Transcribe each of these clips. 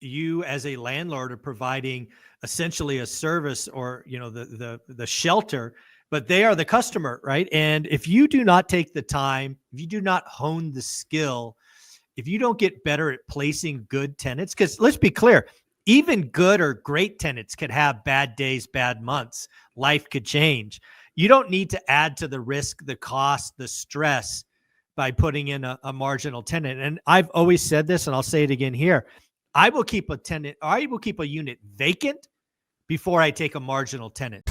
you as a landlord are providing essentially a service, or the shelter, but they are the customer, right? And if you do not take the time, if you do not hone the skill, if you don't get better at placing good tenants, because let's be clear, even good or great tenants could have bad days, bad months. Life could change. You don't need to add to the risk, the cost, the stress by putting in a marginal tenant. And I've always said this, and I'll say it again here. I will keep a unit vacant before I take a marginal tenant.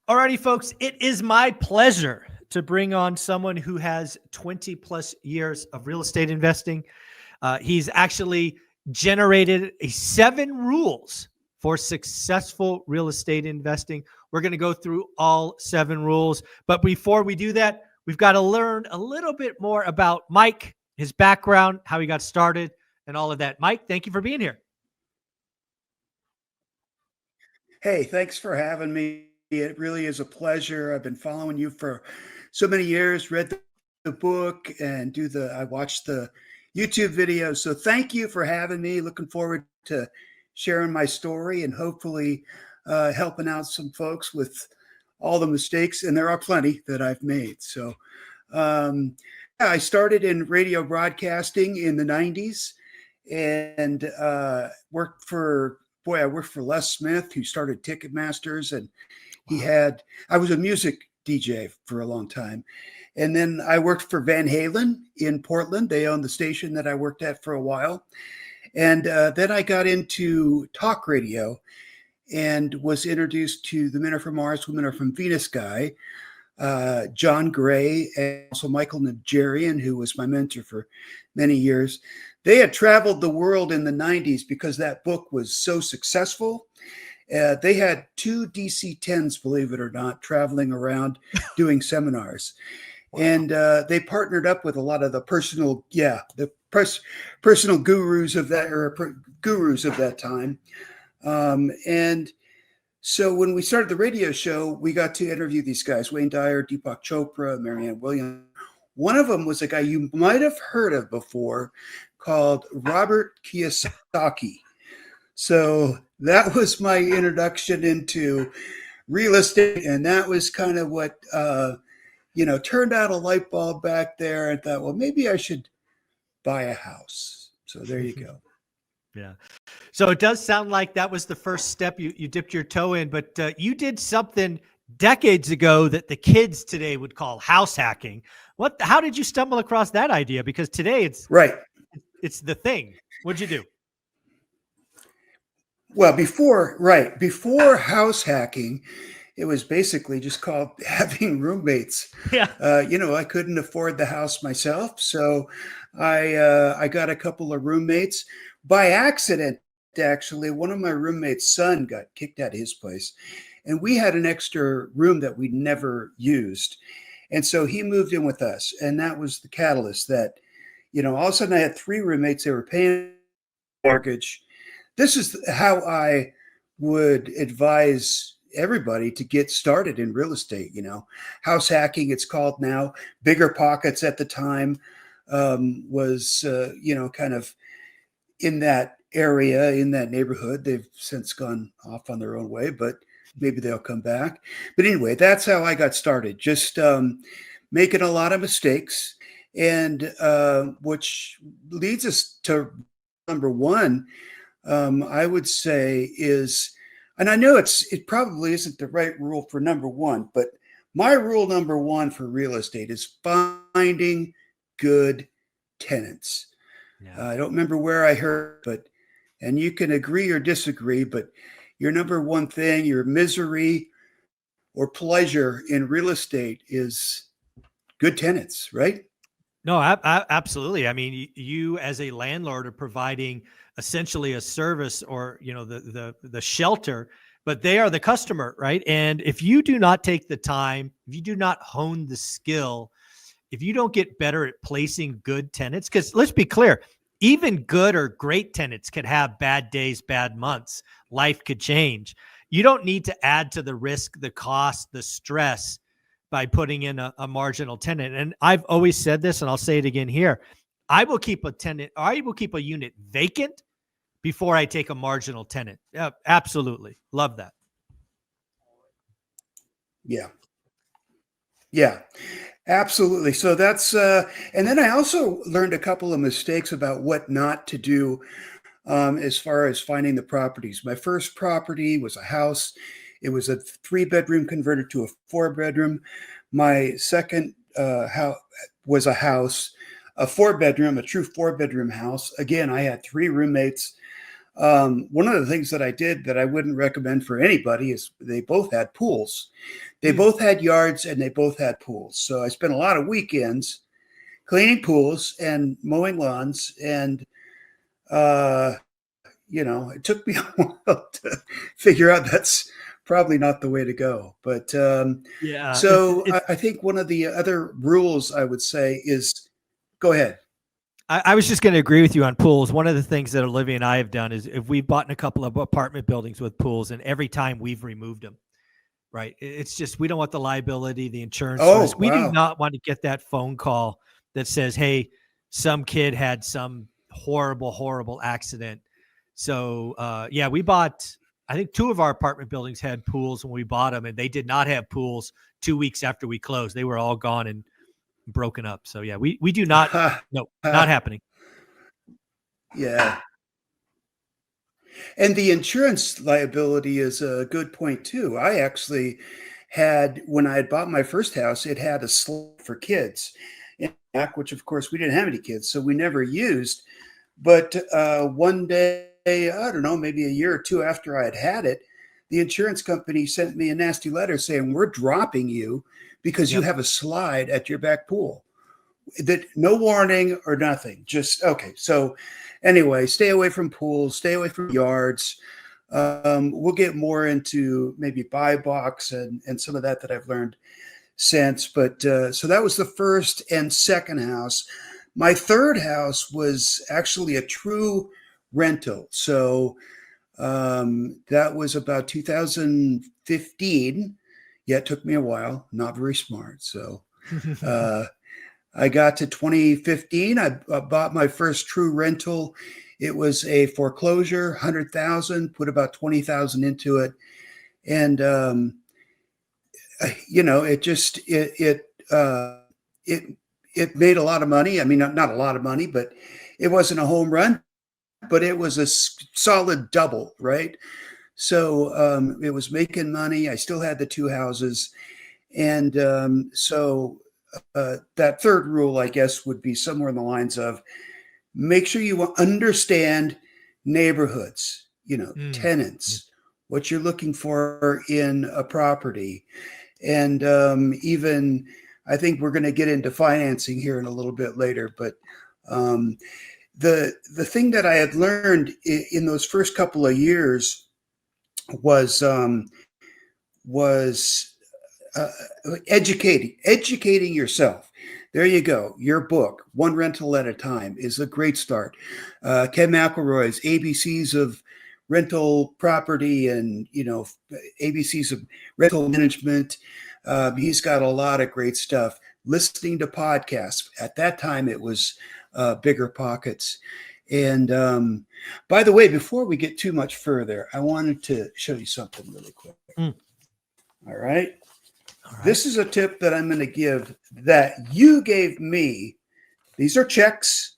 Alrighty, folks, it is my pleasure to bring on someone who has 20 plus years of real estate investing. He's actually generated 7 rules for successful real estate investing. We're going to go through all 7 rules. But before we do that, we've got to learn a little bit more about Mike, his background, how he got started, and all of that. Mike, thank you for being here. Hey, thanks for having me. It really is a pleasure. I've been following you for so many years, read the book, and I watched the YouTube videos. So thank you for having me. Looking forward to sharing my story and hopefully helping out some folks with all the mistakes, and there are plenty that I've made. So I started in radio broadcasting in the 90s and worked for Les Smith, who started Ticketmasters, and I was a music DJ for a long time. And then I worked for Van Halen in Portland. They owned the station that I worked at for a while. And then I got into talk radio and was introduced to the Men Are From Mars, Women Are From Venus guy, John Gray, and also Michael Nigerian, who was my mentor for many years. They had traveled the world in the 90s because that book was so successful. They had 2 DC-10s, believe it or not, traveling around doing seminars. Wow. And they partnered up with a lot of the personal gurus of that time. And so when we started the radio show, we got to interview these guys, Wayne Dyer, Deepak Chopra, Marianne Williams. One of them was a guy you might have heard of before called Robert Kiyosaki. So that was my introduction into real estate. And that was kind of what, turned out a light bulb back there. I thought, well, maybe I should buy a house. So there you go. Yeah. So it does sound like that was the first step you dipped your toe in, but you did something decades ago that the kids today would call house hacking. How did you stumble across that idea? Because today it's the thing. What'd you do? Well, before house hacking, it was basically just called having roommates. Yeah. I couldn't afford the house myself, so I got a couple of roommates by accident. Actually, one of my roommates' son got kicked out of his place, and we had an extra room that we'd never used, and so he moved in with us, and that was the catalyst. That all of a sudden I had 3 roommates. They were paying mortgage. This is how I would advise everybody to get started in real estate. House hacking, it's called now. Bigger Pockets at the time was, kind of in that area, in that neighborhood. They've since gone off on their own way, but maybe they'll come back. But anyway, that's how I got started. Just making a lot of mistakes, and which leads us to number 1. I would say is, and I know it probably isn't the right rule for number 1, but my rule number 1 for real estate is finding good tenants. Yeah. I don't remember where I heard, and you can agree or disagree, but your number 1 thing, your misery or pleasure in real estate is good tenants, right? No, absolutely. I mean, you as a landlord are providing essentially a service, or the shelter, but they are the customer, right? And if you do not take the time, if you do not hone the skill, if you don't get better at placing good tenants, because let's be clear, even good or great tenants could have bad days, bad months. Life could change. You don't need to add to the risk, the cost, the stress by putting in a marginal tenant. And I've always said this, and I'll say it again here. I will keep a unit vacant before I take a marginal tenant. Yeah, absolutely. Love that. Yeah. Yeah. Absolutely. So that's, and then I also learned a couple of mistakes about what not to do as far as finding the properties. My first property was a house. It was a 3 bedroom converted to a 4 bedroom. My second house was a house, a 4 bedroom, a true 4 bedroom house. Again, I had 3 roommates. One of the things that I did that I wouldn't recommend for anybody is they both had pools. They Mm. both had yards and they both had pools. So I spent a lot of weekends cleaning pools and mowing lawns. And, uh, it took me a while to figure out that's probably not the way to go. But Yeah, so it's I think one of the other rules I would say is go ahead. I was just going to agree with you on pools. One of the things that Olivia and I have done is if we've bought in a couple of apartment buildings with pools, and every time we've removed them, right? It's just we don't want the liability, the insurance Oh, risk. We do wow. not want to get that phone call that says, "Hey, some kid had some horrible, horrible accident." So, yeah, we bought. I think 2 of our apartment buildings had pools when we bought them, and they did not have pools 2 weeks after we closed. They were all gone and broken up. So, yeah, we do not. No, not happening. Yeah. And the insurance liability is a good point too. I actually had, when I had bought my first house, it had a slot for kids in the back, which of course we didn't have any kids, so we never used. But one day, I don't know, maybe a year or two after I had had it, the insurance company sent me a nasty letter saying, "We're dropping you because you Yep. have a slide at your back pool." That no warning or nothing. Just okay. So anyway, stay away from pools, stay away from yards. We'll get more into maybe buy box and some of that I've learned since. But so that was the first and second house. My third house was actually a true rental. So that was about 2015. Yeah, it took me a while. Not very smart. So uh, I got to 2015. I bought my first true rental. It was a foreclosure, 100,000, put about 20,000 into it. And, it just, it, it made a lot of money. I mean, not a lot of money, but it wasn't a home run, but it was a solid double, right? So it was making money. I still had the 2 houses. And so that third rule, I guess, would be somewhere in the lines of make sure you understand neighborhoods, Mm. tenants, what you're looking for in a property. And even, I think we're going to get into financing here in a little bit later. But um, the thing that I had learned in those first couple of years was was uh, educating yourself. There you go. Your book, One Rental at a Time, is a great start. Ken McElroy's ABCs of rental property and ABCs of rental management. He's got a lot of great stuff. Listening to podcasts. At that time, it was Bigger Pockets. And by the way, before we get too much further, I wanted to show you something really quick. Mm. All right. All right. This is a tip that I'm going to give that you gave me. These are checks.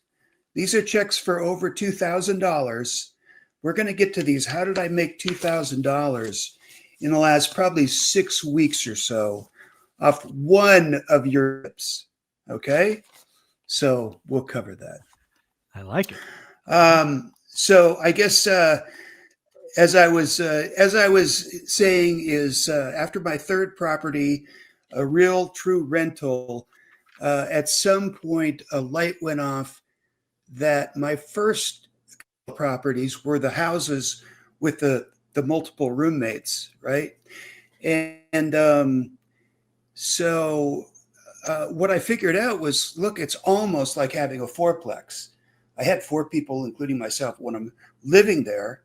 These are checks for over $2,000. We're going to get to these. How did I make $2,000 in the last probably 6 weeks or so off one of your tips? Okay. So we'll cover that. I like it. So I guess as I was saying, is after my third property, a real true rental, at some point a light went off that my first properties were the houses with the multiple roommates, right? And so what I figured out was, look, it's almost like having a fourplex. I had 4 people, including myself, when I'm living there.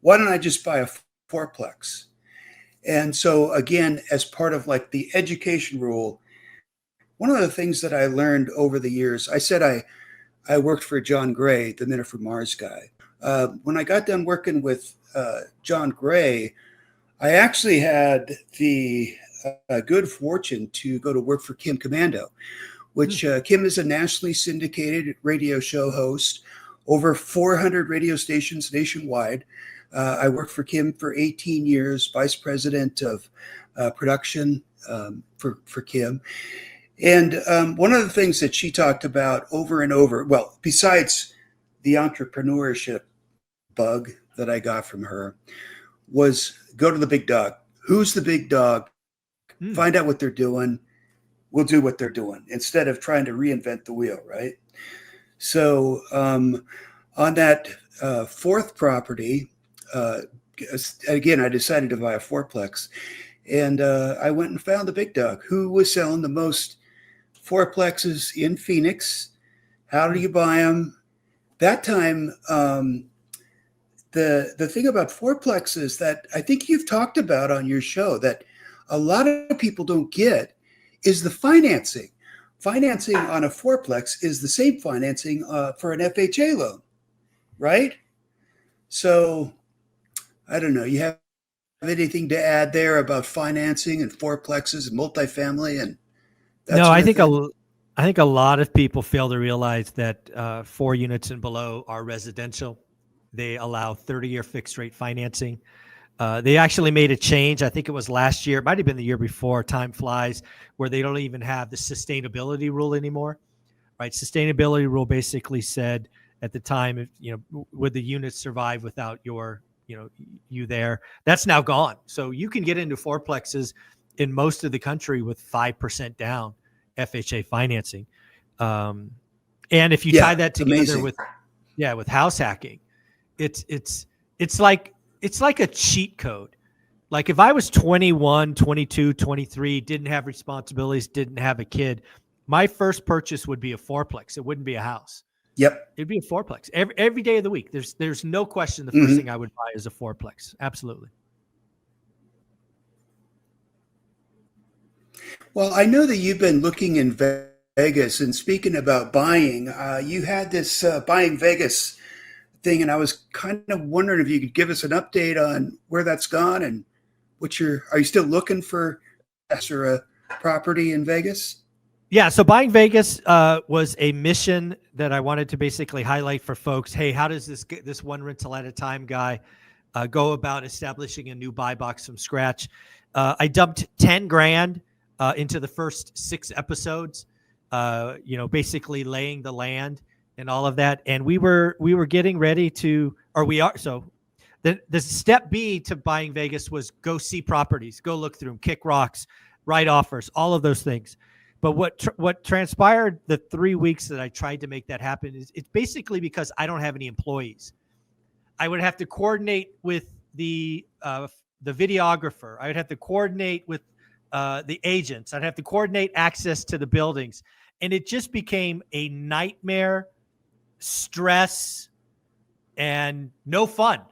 Why don't I just buy a fourplex? And so again, as part of like the education rule, one of the things that I learned over the years, I said I worked for John Gray, the Men Are From Mars guy. When I got done working with John Gray, I actually had the good fortune to go to work for Kim Commando, which Kim is a nationally syndicated radio show host, over 400 radio stations nationwide. I worked for Kim for 18 years, vice president of production for Kim. And one of the things that she talked about over and over, well, besides the entrepreneurship bug that I got from her, was go to the big dog. Who's the big dog? Find out what they're doing. We'll do what they're doing instead of trying to reinvent the wheel, right? So on that fourth property, again, I decided to buy a fourplex. And I went and found the big dog who was selling the most fourplexes in Phoenix. How do you buy them? That time, the thing about fourplexes that I think you've talked about on your show that a lot of people don't get is the financing. Financing on a fourplex is the same financing for an FHA loan, right? So I don't know. You have anything to add there about financing and fourplexes and multifamily and that No, sort I of think thing? I think a lot of people fail to realize that 4 units and below are residential. They allow 30-year fixed rate financing. They actually made a change. I think it was last year. It might have been the year before. Time flies, where they don't even have the sustainability rule anymore, right? Sustainability rule basically said at the time, if, would the units survive without you there? That's now gone. So you can get into fourplexes in most of the country with 5% down FHA financing. And if you tie that together amazing. with house hacking, it's like a cheat code. Like if I was 21, 22, 23, didn't have responsibilities, didn't have a kid, my first purchase would be a fourplex. It wouldn't be a house. Yep. It'd be a fourplex every day of the week. There's no question. The first thing I would buy is a fourplex. Absolutely. Well, I know that you've been looking in Vegas, and speaking about buying, you had this buying Vegas thing, and I was kind of wondering if you could give us an update on where that's gone and are you still looking for a property in Vegas? Yeah. So buying Vegas was a mission that I wanted to basically highlight for folks. Hey, how does this one rental at a time guy go about establishing a new buy box from scratch? I dumped 10 grand into the first 6 episodes, basically laying the land and all of that. And we were getting ready to, or we are. So the step B to buying Vegas was go see properties, go look through them, kick rocks, write offers, all of those things. But what transpired the 3 weeks that I tried to make that happen is it's basically because I don't have any employees. I would have to coordinate with the videographer. I would have to coordinate with the agents. I'd have to coordinate access to the buildings. And it just became a nightmare, stress, and no fun.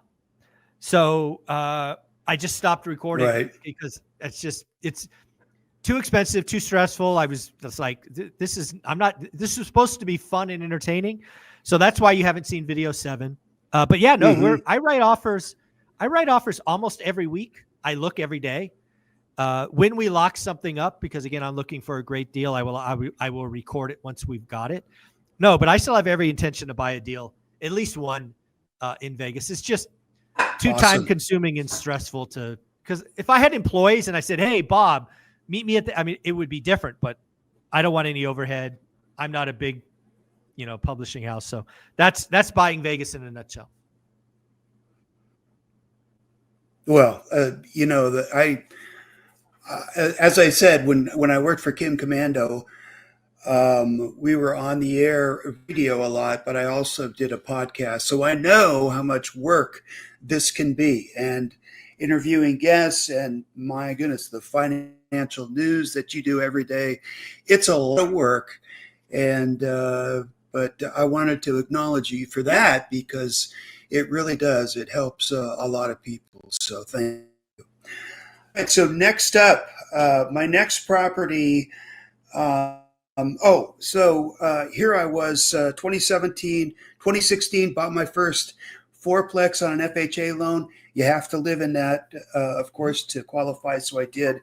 So I just stopped recording because it's too expensive, too stressful. I was just like, this is supposed to be fun and entertaining. So that's why you haven't seen video 7. But yeah, no, I write offers almost every week. I look every day. When we lock something up, because again, I'm looking for a great deal, I will record it once we've got it. No, but I still have every intention to buy a deal, at least one in Vegas. It's just too time consuming and stressful because if I had employees and I said, hey, Bob, meet me it would be different, but I don't want any overhead. I'm not a big, publishing house. So that's buying Vegas in a nutshell. Well, as I said, when I worked for Kim Commando, we were on the air video a lot, but I also did a podcast. So I know how much work this can be, and interviewing guests, and my goodness, the financial news that you do every day, it's a lot of work. And, but I wanted to acknowledge you for that because it really does. It helps a lot of people. So thank you. And so next up, my next property, here I was, 2016, bought my first fourplex on an FHA loan. You have to live in that, of course, to qualify. So I did.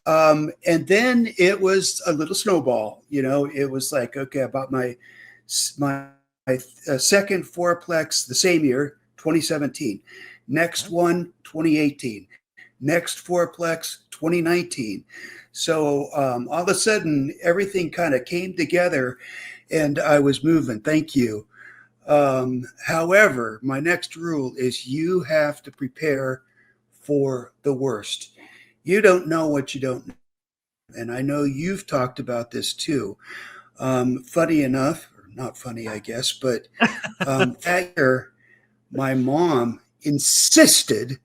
And then it was a little snowball. It was like, okay, I bought my second fourplex the same year, 2017. Next one, 2018. Next fourplex, 2019. So all of a sudden, everything kind of came together, and I was moving. Thank you. However, my next rule is you have to prepare for the worst. You don't know what you don't know. And I know you've talked about this too. Funny enough, or not funny, I guess, but that year, my mom insisted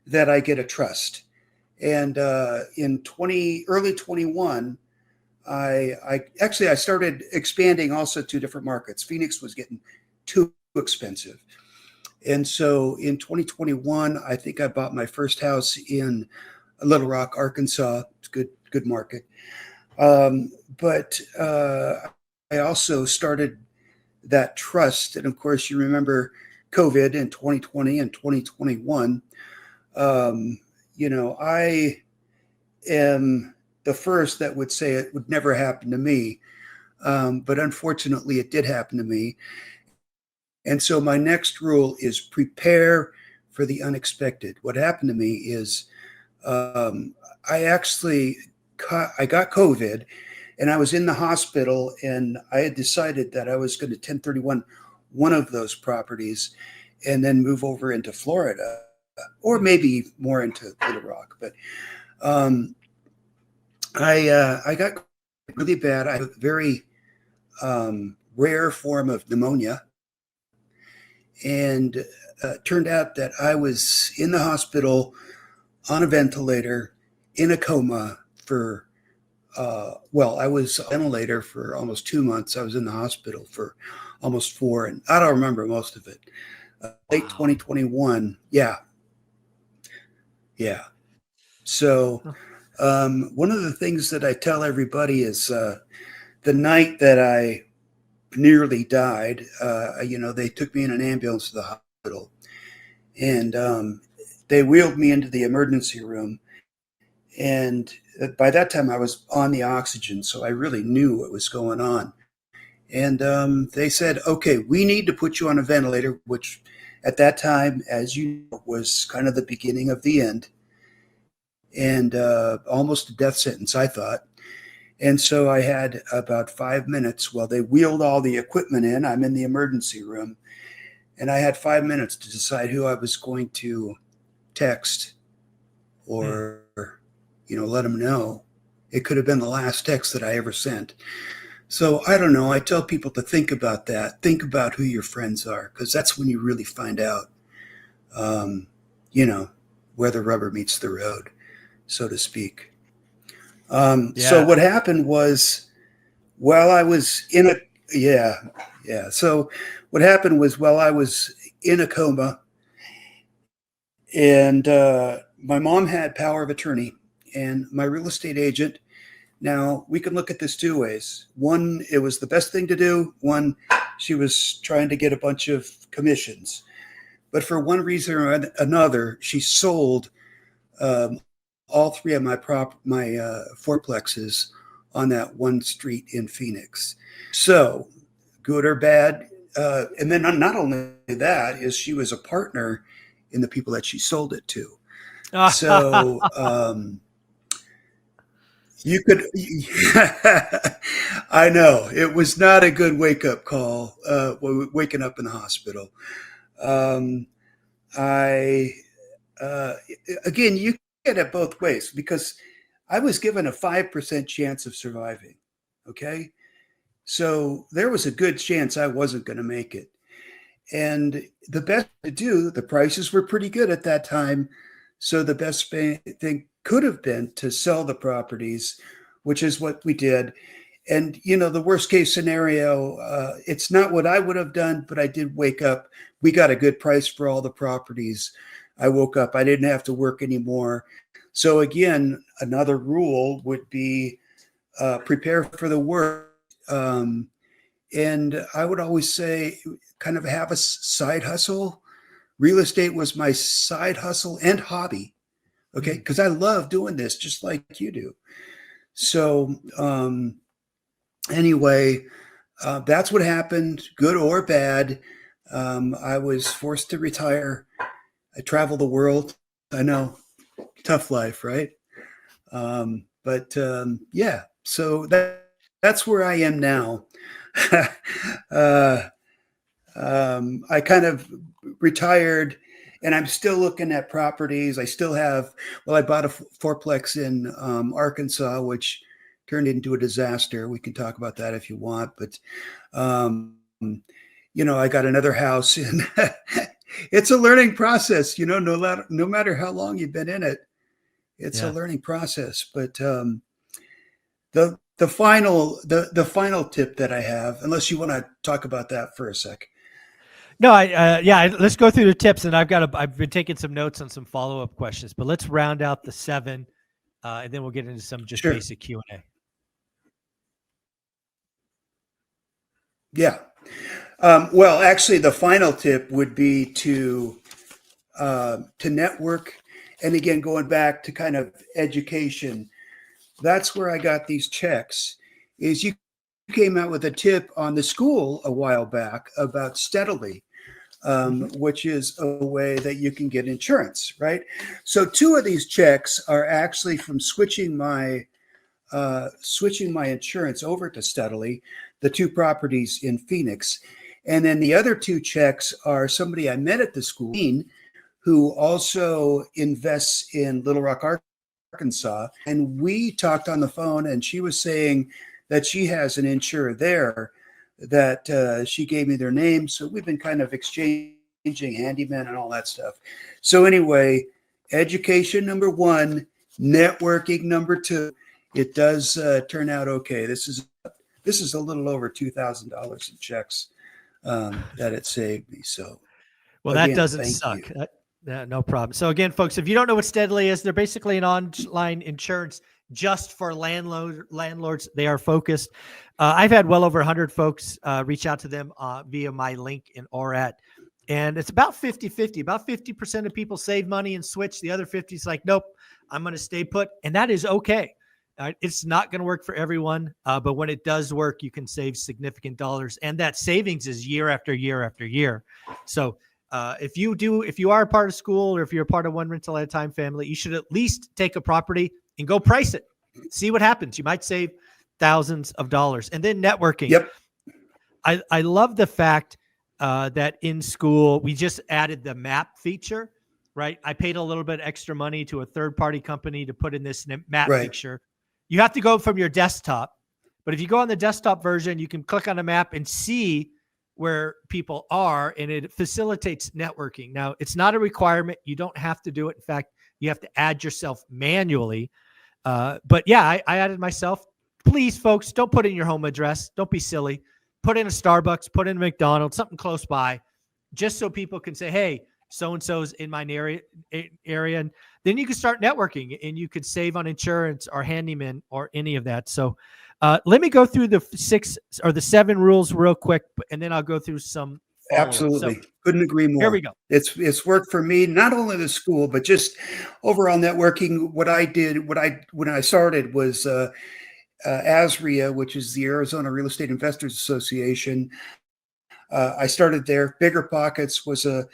that I get a trust. And in early 21, I started expanding also to different markets. Phoenix was getting too expensive. And so in 2021, I think I bought my first house in Little Rock, Arkansas. It's a good market. But I also started that trust. And of course, you remember COVID in 2020 and 2021. I am the first that would say it would never happen to me. But unfortunately, it did happen to me. And so my next rule is prepare for the unexpected. What happened to me is I got COVID, and I was in the hospital, and I had decided that I was going to 1031 one of those properties and then move over into Florida, or maybe more into Little Rock. But I got really bad. I have a very rare form of pneumonia. And turned out that I was in the hospital on a ventilator in a coma for, I was on a ventilator for almost 2 months. I was in the hospital for almost 4, and I don't remember most of it. Late 2021. Yeah. So one of the things that I tell everybody is the night that I nearly died, they took me in an ambulance to the hospital, and they wheeled me into the emergency room. And by that time I was on the oxygen, so I really knew what was going on. And they said, okay, we need to put you on a ventilator, which at that time, as you know, was kind of the beginning of the end, and almost a death sentence, I thought. And so I had about 5 minutes while they wheeled all the equipment in. I'm in the emergency room, and I had 5 minutes to decide who I was going to text or, let them know. It could have been the last text that I ever sent. So I don't know. I tell people to think about that. Think about who your friends are, because that's when you really find out, where the rubber meets the road, so to speak. So what happened was, while I was in a coma, and my mom had power of attorney, and my real estate agent. Now, we can look at this 2 ways. One, it was the best thing to do. One, she was trying to get a bunch of commissions. But for one reason or another, she sold all 3 of my fourplexes on that one street in Phoenix. So, good or bad. And then not only that, is she was a partner in the people that she sold it to. So you could, I know it was not a good wake-up call, waking up in the hospital. Again, you get it both ways, because I was given a 5% chance of surviving. Okay. So there was a good chance I wasn't going to make it. And the best to do, the prices were pretty good at that time. So the best thing could have been to sell the properties, which is what we did. And, the worst case scenario, it's not what I would have done, but I did wake up. We got a good price for all the properties. I woke up. I didn't have to work anymore. So again, another rule would be prepare for the worst. And I would always say, kind of have a side hustle. Real estate was my side hustle and hobby. Okay. Because I love doing this just like you do. So, anyway, that's what happened, good or bad. I was forced to retire. I travel the world. I know, tough life, right? But yeah, so that's where I am now. uh, I kind of retired, and I'm still looking at properties. I still have, well, I bought a fourplex in Arkansas, which turned into a disaster. We can talk about that if you want, but I got another house, and it's a learning process. No matter how long you've been in it, it's a learning process. But the final tip that I have, unless you want to talk about that for a sec. No, let's go through the tips, and I've been taking some notes on some follow-up questions, but let's round out the 7, and then we'll get into some just basic Q&A. Yeah. Well, actually, the final tip would be to network. And again, going back to kind of education, that's where I got these checks. Is you came out with a tip on the school a while back about Steadily, which is a way that you can get insurance, right? So 2 of these checks are actually from switching my insurance over to Steadily, the 2 properties in Phoenix. And then the other 2 checks are somebody I met at the school who also invests in Little Rock, Arkansas. And we talked on the phone, and she was saying that she has an insurer there that she gave me their name. So we've been kind of exchanging handyman and all that stuff. So anyway, education number 1, networking number 2. It does turn out okay. This is a little over $2,000 in checks that it saved me. So, well, again, that doesn't suck. No problem. So again, folks, if you don't know what Steadily is, they're basically an online insurance just for landlords. They are focused. I've had well over 100 folks reach out to them via my link in ORaaT. And it's about 50-50. About 50% of people save money and switch. The other 50 is like, nope, I'm going to stay put. And that is okay. It's not going to work for everyone. But when it does work, you can save significant dollars. And that savings is year after year after year. So if you are a part of school, or if you're a part of One Rental at a Time family, you should at least take a property and go price it. See what happens. You might save thousands of dollars. And then networking. Yep. I love the fact that in school, we just added the map feature, right? I paid a little bit extra money to a third-party company to put in this map feature. You have to go from your desktop, but if you go on the desktop version, you can click on a map and see where people are, and it facilitates networking. Now, it's not a requirement. You don't have to do it. In fact, you have to add yourself manually. But yeah, I added myself. Please, folks, don't put in your home address. Don't be silly. Put in a Starbucks, put in a McDonald's, something close by, just so people can say, hey, so-and-so's in my area. And then you can start networking, and you could save on insurance or handyman or any of that. So let me go through the 6 or the 7 rules real quick, and then I'll go through some follow-up. Absolutely. Couldn't agree more. Here we go. It's worked for me, not only the school, but just overall networking. What I did, when I started was ASREA, which is the Arizona Real Estate Investors Association. I started there. Bigger Pockets was a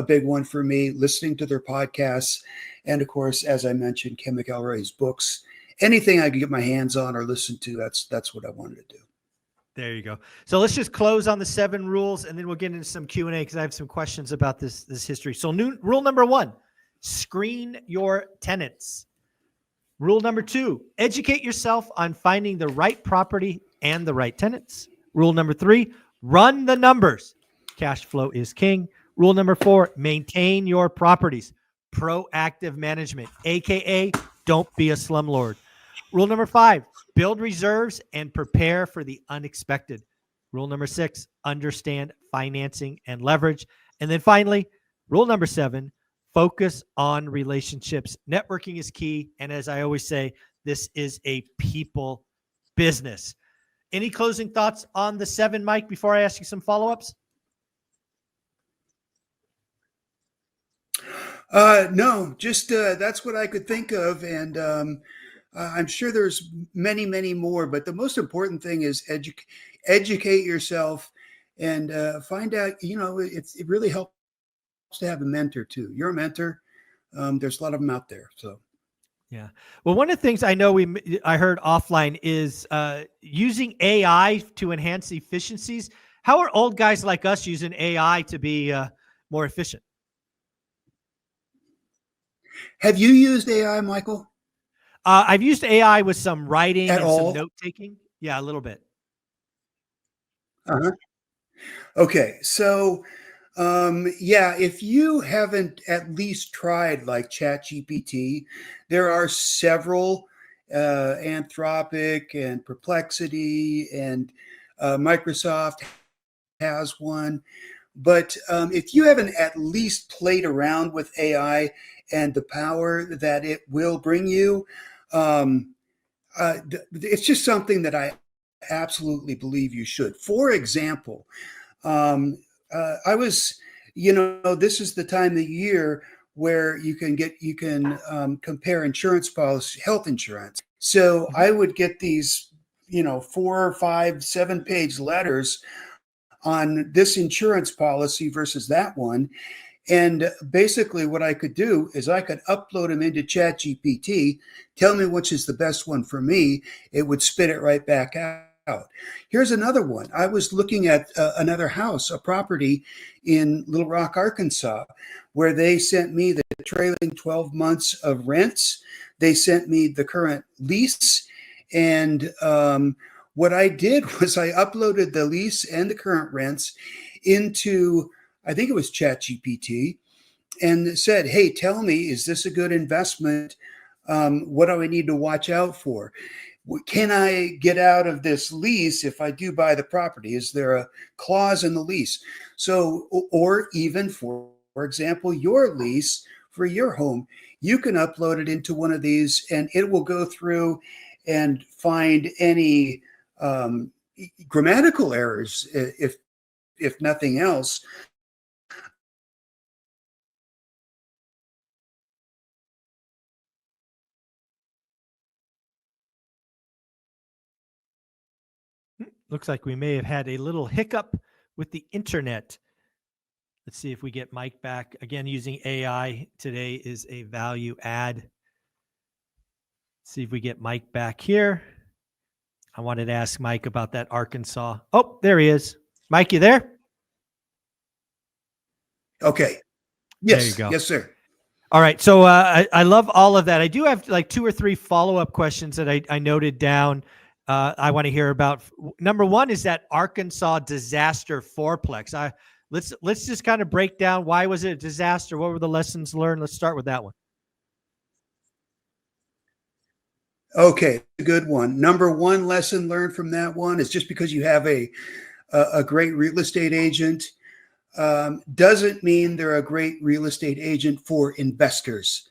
big one for me, listening to their podcasts. And of course, as I mentioned, Ken McElroy's books. Anything I could get my hands on or listen to, that's what I wanted to do. There you go. So let's just close on the 7 rules, and then we'll get into some Q&A because I have some questions about this history. So rule number 1, screen your tenants. Rule number 2, educate yourself on finding the right property and the right tenants. Rule number 3, run the numbers. Cash flow is king. Rule number 4, maintain your properties. Proactive management, AKA don't be a slumlord. Rule number 5, build reserves and prepare for the unexpected. Rule number 6, understand financing and leverage. And then finally, rule number 7, focus on relationships. Networking is key. And as I always say, this is a people business. Any closing thoughts on the 7, Mike, before I ask you some follow-ups? No, just that's what I could think of, and I'm sure there's many, many more. But the most important thing is educate yourself and find out. It really helps to have a mentor too. You're a mentor. There's a lot of them out there. So Yeah. Well, one of the things I know I heard offline is using AI to enhance efficiencies. How are old guys like us using AI to be more efficient? have you used AI, Michael, I've used AI with some writing at and some all? note taking. Yeah, a little bit. Uh-huh. Okay, so yeah, if you haven't at least tried like ChatGPT, there are several, Anthropic and Perplexity, and Microsoft has one. But if you haven't at least played around with AI and the power that it will bring you, um, it's just something that I absolutely believe you should. For example, I was, this is the time of the year where you can compare insurance policy, health insurance. So Mhm. I would get these, 4, 5, 7 page letters on this insurance policy versus that one. And basically, what I could do is I could upload them into ChatGPT, tell me which is the best one for me. It would spit it right back out. Here's another one. I was looking at another house, a property in Little Rock, Arkansas, where they sent me the trailing 12 months of rents. They sent me the current lease. And what I did was I uploaded the lease and the current rents into, I think it was ChatGPT, and said, "Hey, tell me, is this a good investment? What do I need to watch out for? Can I get out of this lease if I do buy the property? Is there a clause in the lease?" So, or even for example, your lease for your home, you can upload it into one of these, and it will go through and find any um, grammatical errors, if nothing else. Looks like we may have had a little hiccup with the internet. Let's see if we get Mike back. Again, using AI today is a value add. See if we get Mike back here. I wanted to ask Mike about that Arkansas. Oh, there he is. Mike, you there? Okay. There you Yes. go. Yes, sir. All right. So I love all of that. I do have like 2 or 3 follow-up questions that I noted down. I want to hear about. Number one is that Arkansas disaster fourplex. Let's just kind of break down, why was it a disaster? What were the lessons learned? Let's start with that one. Okay, a good one. Number one lesson learned from that one is just because you have a great real estate agent doesn't mean they're a great real estate agent for investors.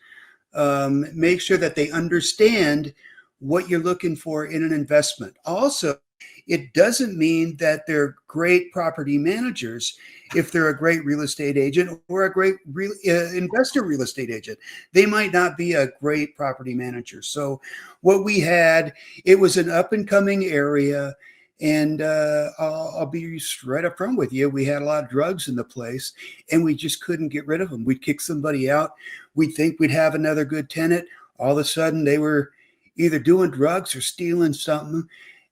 Make sure that they understand what you're looking for in an investment. Also, it doesn't mean that they're great property managers if they're a great real estate agent or a great investor real estate agent. They might not be a great property manager. So, what we had, it was an up and coming area. And I'll be right up front with you. We had a lot of drugs in the place, and we just couldn't get rid of them. We'd kick somebody out. We'd think we'd have another good tenant. All of a sudden, they were either doing drugs or stealing something.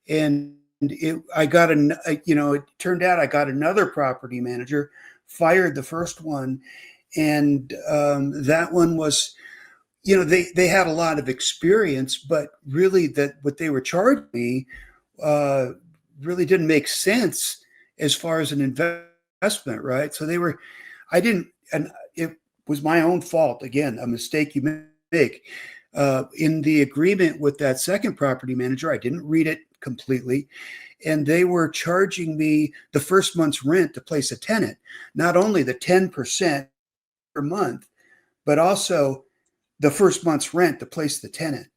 And it turned out I got another property manager, fired the first one. And that one was, they had a lot of experience, but really that what they were charging me uh, really didn't make sense as far as an investment, right? So I didn't, and it was my own fault. Again, a mistake you make. In the agreement with that second property manager, I didn't read it completely. And they were charging me the first month's rent to place a tenant, not only the 10% per month, but also the first month's rent to place the tenant.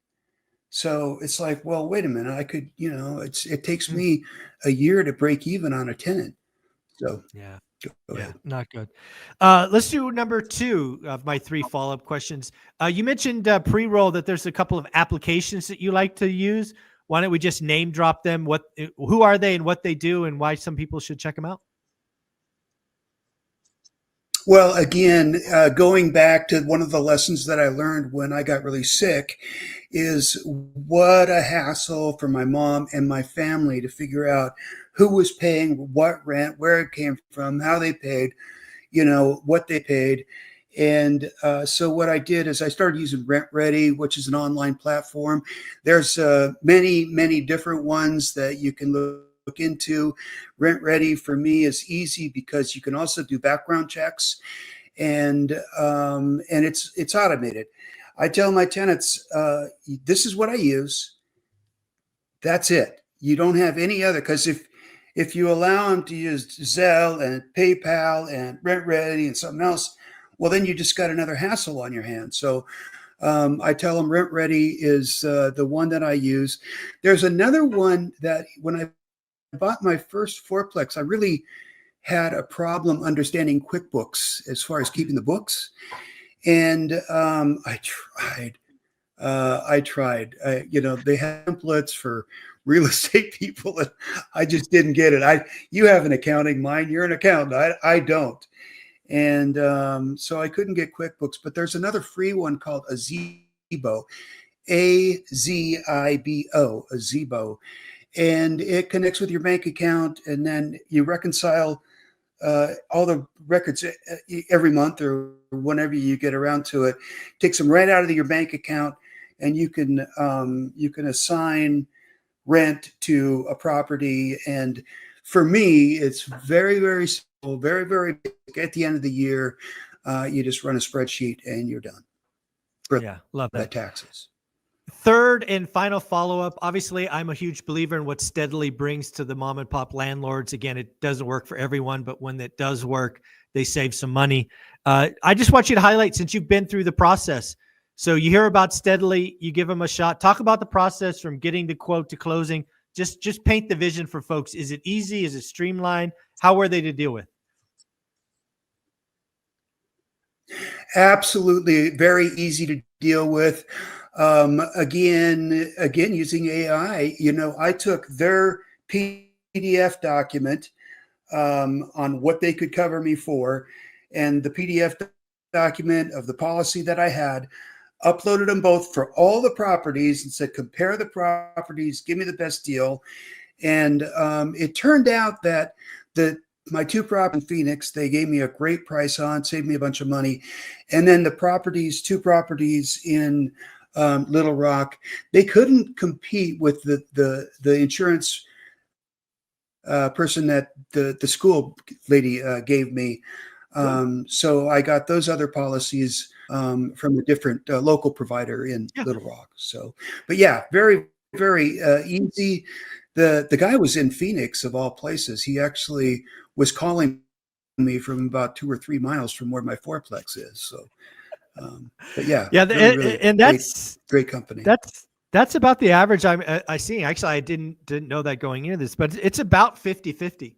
So it's like, well, wait a minute, I could, it takes Mm. me a year to break even on a tenant. So Yeah. go Yeah, ahead. not good. Let's do number two of my three follow-up questions. You mentioned pre-roll that there's a couple of applications that you like to use. Why don't we just name drop them? Who are they and what they do, and why some people should check them out? Well, again, going back to one of the lessons that I learned when I got really sick is what a hassle for my mom and my family to figure out who was paying what rent, where it came from, how they paid, what they paid. And so what I did is I started using Rent Ready, which is an online platform. There's many, many different ones that you can look into. Rent Ready for me is easy because you can also do background checks, and it's automated. I tell my tenants, this is what I use. That's it. You don't have any other, because if you allow them to use Zelle and PayPal and Rent Ready and something else, well, then you just got another hassle on your hands. So I tell them Rent Ready is the one that I use. There's another one that when I bought my first fourplex, I really had a problem understanding QuickBooks as far as keeping the books, and I tried. I tried. They had templates for real estate people, and I just didn't get it. You have an accounting mind. You're an accountant. I don't, and so I couldn't get QuickBooks. But there's another free one called Azibo, Azibo, and it connects with your bank account, and then you reconcile all the records every month or whenever you get around to it. Takes them right out of your bank account, and you can assign rent to a property. And for me, it's very, very simple, very, very basic. At the end of the year, you just run a spreadsheet and you're done for Yeah, love the that. taxes. Third and final follow-up. Obviously, I'm a huge believer in what Steadily brings to the mom and pop landlords. Again, it doesn't work for everyone, but when it does work, they save some money. I just want you to highlight, since you've been through the process. So you hear about Steadily, you give them a shot. Talk about the process from getting the quote to closing. Just paint the vision for folks. Is it easy? Is it streamlined? How were they to deal with? Absolutely, very easy to deal with. Again, using AI, I took their PDF document on what they could cover me for, and the PDF document of the policy that I had, uploaded them both for all the properties and said, compare the properties, give me the best deal. And it turned out that my two properties in Phoenix, they gave me a great price on, saved me a bunch of money. And then two properties in Little Rock, they couldn't compete with the insurance person that the school lady gave me. So I got those other policies from a different local provider in Yeah. Little Rock. So, but yeah, very, very easy. The guy was in Phoenix, of all places. He actually was calling me from about 2 or 3 miles from where my fourplex is. So, but yeah, Yeah. really, really And great company. that's about the average I see. Actually, I didn't know that going into this, but it's about 50-50.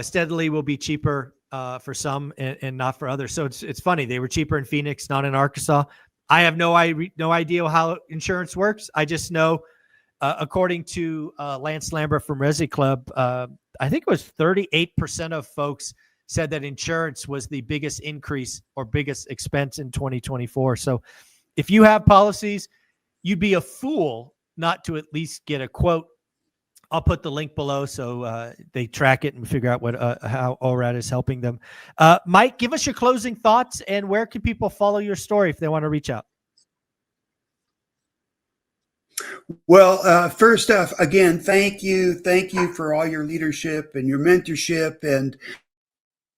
Steadily will be cheaper for some and not for others. So it's funny. They were cheaper in Phoenix, not in Arkansas. I have no idea how insurance works. I just know, according to Lance Lambert from Resi Club, I think it was 38% of folks said that insurance was the biggest increase or biggest expense in 2024. So if you have policies, you'd be a fool not to at least get a quote. I'll put the link below so they track it and figure out how ORaaT is helping them. Mike, give us your closing thoughts, and where can people follow your story if they want to reach out? Well, first off, again, thank you for all your leadership and your mentorship and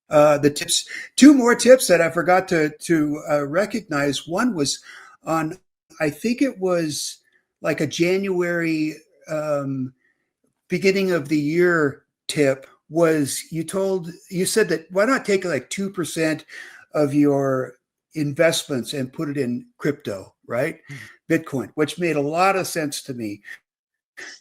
the tips. Two more tips that I forgot to recognize. One was on, I think it was like a January beginning of the year tip. Was you said that why not take like 2% of your investments and put it in crypto, right? Bitcoin, which made a lot of sense to me.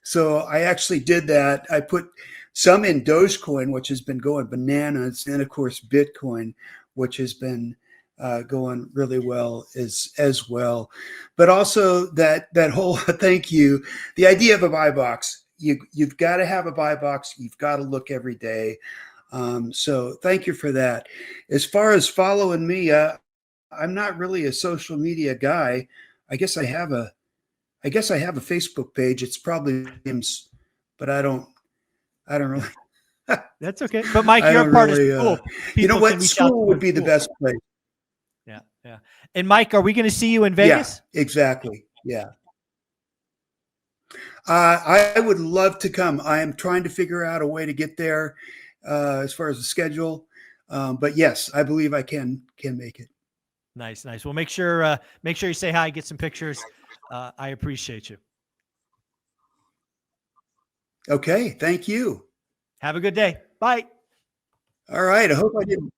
So I actually did that. I put some in Dogecoin, which has been going bananas, and of course Bitcoin, which has been going really well as well. But also that whole thank you, the idea of a buy box. You've got to have a buy box. You've got to look every day. So thank you for that. As far as following me, I'm not really a social media guy. I guess I have a Facebook page. It's probably, but I don't really, That's okay. But Mike, I you're don't a part of really, school. you know People can what? reach out School to you would in be the school. best place. Yeah. Yeah. And Mike, are we going to see you in Yeah, Vegas? exactly. Yeah. I would love to come. I am trying to figure out a way to get there as far as the schedule. But yes, I believe I can make it. Nice, nice. Well, make sure you say hi, get some pictures. I appreciate you. Okay. Thank you. Have a good day. Bye. All right. I hope I didn't